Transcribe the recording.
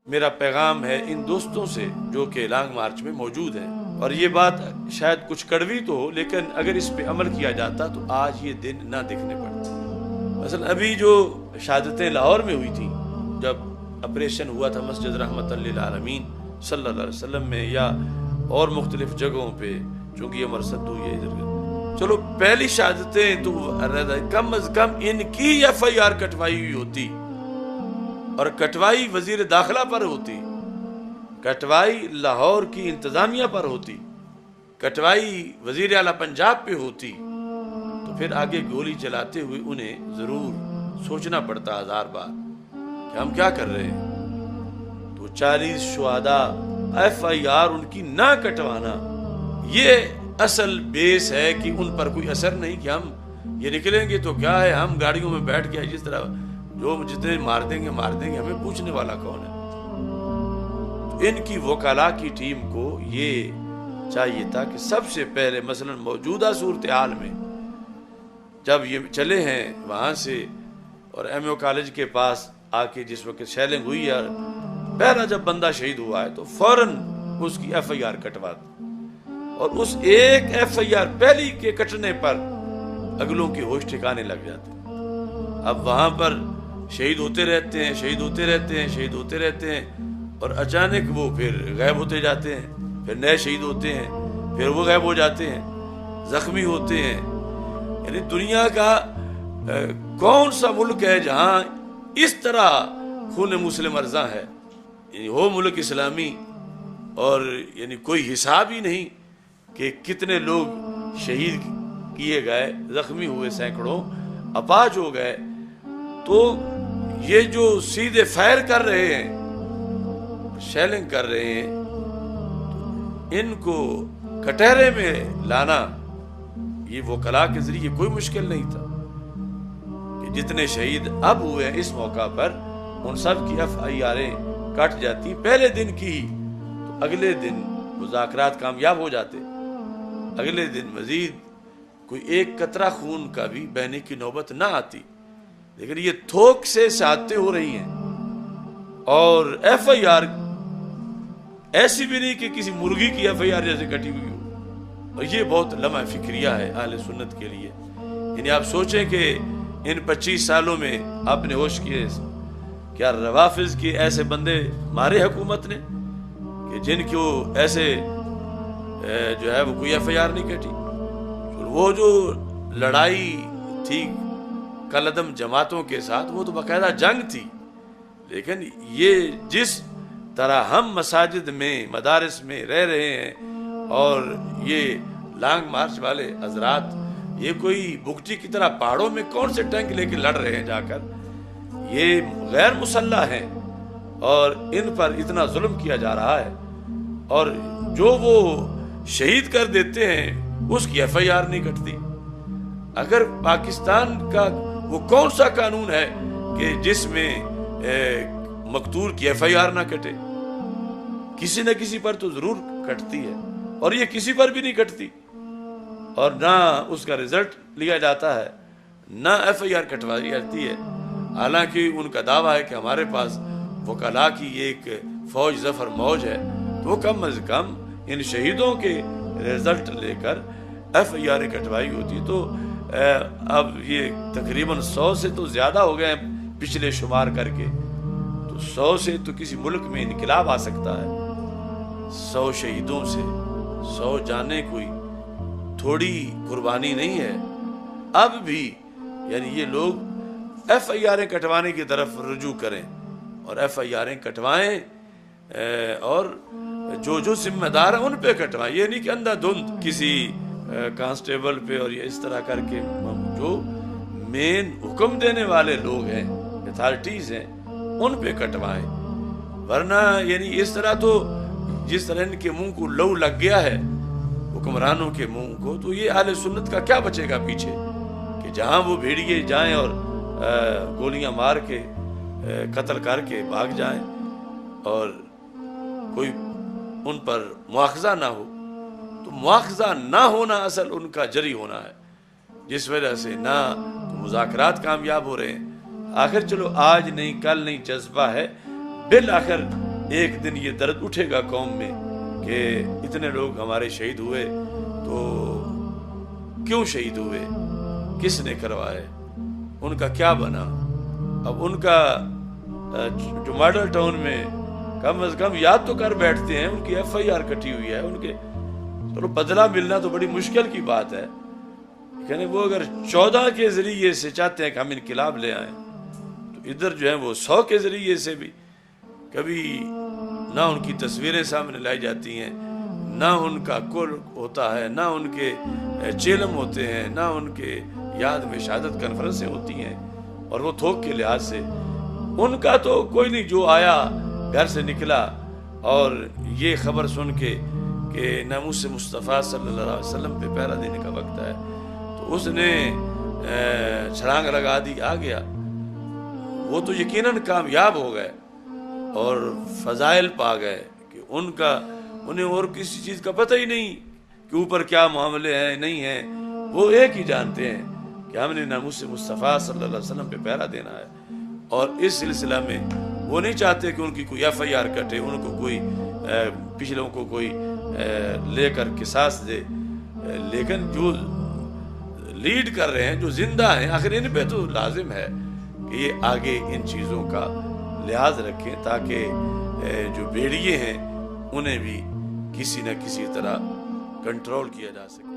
میرا پیغام ہے ان دوستوں سے جو کہ لانگ مارچ میں موجود ہیں، اور یہ بات شاید کچھ کڑوی تو ہو، لیکن اگر اس پہ عمل کیا جاتا تو آج یہ دن نہ دیکھنے پڑتے۔ مثلا ابھی جو شہادتیں لاہور میں ہوئی تھیں، جب آپریشن ہوا تھا مسجد رحمت للعالمین صلی اللہ علیہ وسلم میں یا اور مختلف جگہوں پہ، چونکہ یہ مرصد ہوئی ہے ادھر، چلو پہلی شہادتیں تو کم از کم ان کی ایف آئی آر کٹوائی ہوئی ہوتی، اور کٹوائی وزیر داخلہ پر ہوتی، کٹوائی لاہور کی انتظامیہ پر ہوتی، کٹوائی وزیر اعلیٰ پنجاب پہ ہوتی، تو پھر آگے گولی چلاتے ہوئے انہیں ضرور سوچنا پڑتا 1000 بار کہ ہم کیا کر رہے ہیں۔ تو 40 شہداء ایف آئی آر ان کی نہ کٹوانا، یہ اصل بیس ہے کہ ان پر کوئی اثر نہیں کہ ہم یہ نکلیں گے تو کیا ہے، ہم گاڑیوں میں بیٹھ کے جس طرح جو جتنے مار دیں گے ہمیں پوچھنے والا کون ہے۔ تو ان کی وکلاء کی ٹیم کو یہ چاہیے تھا کہ سب سے پہلے مثلا موجودہ صورتحال میں جب یہ چلے ہیں وہاں سے اور ایم او کالج کے پاس آ کے جس وقت شیلنگ ہوئی ہے، پہلا جب بندہ شہید ہوا ہے تو فوراً اس کی ایف آئی آر کٹوا دی، اور اس ایک ایف آئی آر پہلی کے کٹنے پر اگلوں کے ہوش ٹھکانے لگ جاتے ہیں۔ اب وہاں پر شہید ہوتے رہتے ہیں، شہید ہوتے رہتے ہیں، شہید ہوتے رہتے ہیں، اور اچانک وہ پھر غائب ہوتے جاتے ہیں، پھر نئے شہید ہوتے ہیں، پھر وہ غائب ہو جاتے ہیں، زخمی ہوتے ہیں۔ یعنی دنیا کا کون سا ملک ہے جہاں اس طرح خون مسلم ارزاں ہے؟ یعنی وہ ملک اسلامی، اور یعنی کوئی حساب ہی نہیں کہ کتنے لوگ شہید کیے گئے، زخمی ہوئے سینکڑوں، اپاہج ہو گئے۔ تو یہ جو سیدھے فائر کر رہے ہیں، شیلنگ کر رہے ہیں، ان کو کٹہرے میں لانا یہ وکلاء کے ذریعے کوئی مشکل نہیں تھا کہ جتنے شہید اب ہوئے ہیں اس موقع پر ان سب کی ایف آئی آریں کٹ جاتی پہلے دن کی ہی، تو اگلے دن مذاکرات کامیاب ہو جاتے، اگلے دن مزید کوئی ایک قطرہ خون کا بھی بہنے کی نوبت نہ آتی۔ لیکن یہ تھوک سے شہادتیں ہو رہی ہیں، اور ایف آئی آر ایسی بھی نہیں کہ کسی مرغی کی ایف آئی آر جیسے کٹی ہوئی ہو، اور یہ بہت لمحہ فکریہ ہے اہل سنت کے لیے۔ یعنی آپ سوچیں کہ ان 25 سالوں میں آپ نے ہوش کیے، کیا روافظ کے ایسے بندے مارے حکومت نے کہ جن کو ایسے جو ہے وہ کوئی ایف آئی آر نہیں کٹی؟ وہ جو لڑائی تھی کالعدم جماعتوں کے ساتھ وہ تو باقاعدہ جنگ تھی، لیکن یہ جس طرح ہم مساجد میں مدارس میں رہ رہے ہیں، اور یہ لانگ مارچ والے حضرات یہ کوئی بگٹی کی طرح پہاڑوں میں کون سے ٹینک لے کے لڑ رہے ہیں جا کر، یہ غیر مسلح ہیں اور ان پر اتنا ظلم کیا جا رہا ہے، اور جو وہ شہید کر دیتے ہیں اس کی ایف آئی آر نہیں کٹتی۔ اگر پاکستان کا وہ کون سا قانون ہے کہ جس میں مقتول کی ایف آئی آر نہ کٹے؟ کسی نہ کسی پر تو ضرور کٹتی ہے، اور یہ کسی پر بھی نہیں کٹتی، اور نہ اس کا رزلٹ لیا جاتا ہے، نہ ایف آئی آر کٹوائی جاتی ہے۔ حالانکہ ان کا دعویٰ ہے کہ ہمارے پاس وکلاء کی ایک فوج ظفر موج ہے، تو وہ کم از کم ان شہیدوں کے رزلٹ لے کر ایف آئی آر کٹوائی ہوتی۔ تو اب یہ تقریباً 100 سے تو زیادہ ہو گئے ہیں پچھلے شمار کر کے، تو 100 سے تو کسی ملک میں انقلاب آ سکتا ہے۔ 100 شہیدوں سے 100 جانیں کوئی تھوڑی قربانی نہیں ہے۔ اب بھی یعنی یہ لوگ ایف آئی آریں کٹوانے کی طرف رجوع کریں، اور ایف آئی آریں کٹوائیں، اور جو ذمہ دار ہیں ان پہ کٹوائیں۔ یہ نہیں کہ اندھا دھند کسی کانسٹیبل پہ اور یہ اس طرح کر کے، جو مین حکم دینے والے لوگ ہیں، اتھارٹیز ہیں، ان پہ کٹوائیں۔ ورنہ یعنی اس طرح تو جس طرح ان کے منہ کو لو لگ گیا ہے حکمرانوں کے منہ کو، تو یہ اہل سنت کا کیا بچے گا پیچھے کہ جہاں وہ بھیڑیے جائیں اور گولیاں مار کے قتل کر کے بھاگ جائیں اور کوئی ان پر مواخذہ نہ ہو۔ تو مواخذہ نہ ہونا اصل ان کا جری ہونا ہے، جس وجہ سے نہ تو مذاکرات کامیاب ہو رہے ہیں۔ آخر چلو آج نہیں کل نہیں جذبہ ہے، بالآخر ایک دن یہ درد اٹھے گا قوم میں کہ اتنے لوگ ہمارے شہید ہوئے تو کیوں شہید ہوئے، کس نے کروائے، ان کا کیا بنا۔ اب ان کا جو ماڈل ٹاؤن میں کم از کم یاد تو کر بیٹھتے ہیں، ان کی ایف آئی آر کٹی ہوئی ہے، ان کے چلو بدلہ ملنا تو بڑی مشکل کی بات ہے، یعنی وہ اگر 14 کے ذریعے سے چاہتے ہیں کہ ہم انقلاب لے آئیں تو ادھر جو ہے وہ 100 کے ذریعے سے بھی کبھی نہ ان کی تصویریں سامنے لائی جاتی ہیں، نہ ان کا کل ہوتا ہے، نہ ان کے چیلم ہوتے ہیں، نہ ان کے یاد میں شہادت کانفرنسیں ہوتی ہیں، اور وہ تھوک کے لحاظ سے ان کا تو کوئی نہیں، جو آیا گھر سے نکلا اور یہ خبر سن کے کہ ناموس مصطفیٰ صلی اللہ علیہ وسلم پہ پہرا دینے کا وقت ہے تو اس نے چھلانگ لگا دی، آ گیا، وہ تو یقیناً کامیاب ہو گئے اور فضائل پا گئے کہ انہیں اور کسی چیز کا پتہ ہی نہیں کہ اوپر کیا معاملے ہیں نہیں ہیں، وہ ایک ہی جانتے ہیں کہ ہم نے ناموس مصطفیٰ صلی اللہ علیہ وسلم پہ پہرا دینا ہے، اور اس سلسلہ میں وہ نہیں چاہتے کہ ان کی کوئی ایف آئی آر کٹے، ان کو کوئی پچھلوں کو کوئی لے کر قصاص دے، لیکن جو لیڈ کر رہے ہیں، جو زندہ ہیں، آخر ان پہ تو لازم ہے کہ یہ آگے ان چیزوں کا لحاظ رکھیں تاکہ جو بیڑیے ہیں انہیں بھی کسی نہ کسی طرح کنٹرول کیا جا سکے۔